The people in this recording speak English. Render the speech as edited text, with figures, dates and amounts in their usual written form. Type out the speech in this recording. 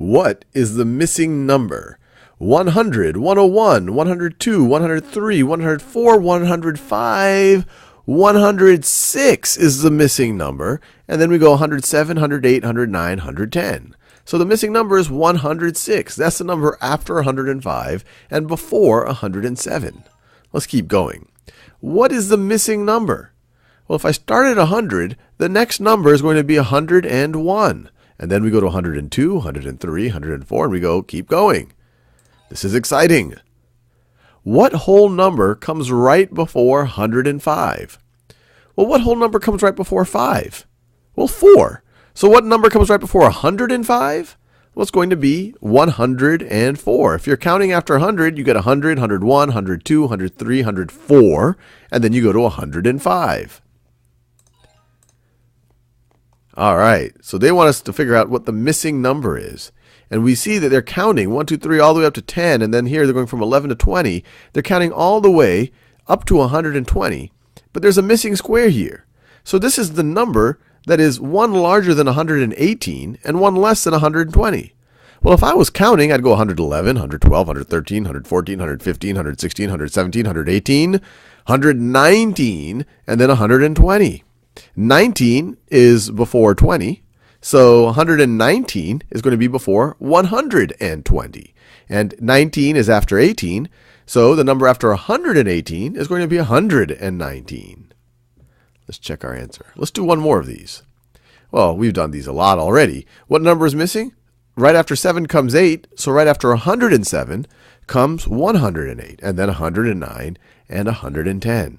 What is the missing number? 100, 101, 102, 103, 104, 105, 106 is the missing number. And then we go 107, 108, 109, 110. So the missing number is 106. That's the number after 105 and before 107. Let's keep going. What is the missing number? Well, if I start at 100, the next number is going to be 101. And then we go to 102, 103, 104, and we go, keep going. This is exciting. What whole number comes right before 105? Well, what whole number comes right before 5? Well, 4. So what number comes right before 105? Well, it's going to be 104. If you're counting after 100, you get 100, 101, 102, 103, 104, and then you go to 105. All right, so they want us to figure out what the missing number is. And we see that they're counting 1, 2, 3 all the way up to 10, and then here they're going from 11 to 20. They're counting all the way up to 120, but there's a missing square here. So this is the number that is one larger than 118 and one less than 120. Well, if I was counting, I'd go 111, 112, 113, 114, 115, 116, 117, 118, 119, and then 120. 19 is before 20. So 119 is going to be before 120. And 19 is after 18. So the number after 118 is going to be 119. Let's check our answer. Let's do one more of these. Well, we've done these a lot already. What number is missing? Right after 7 comes 8. So right after 107 comes 108. And then 109 and 110.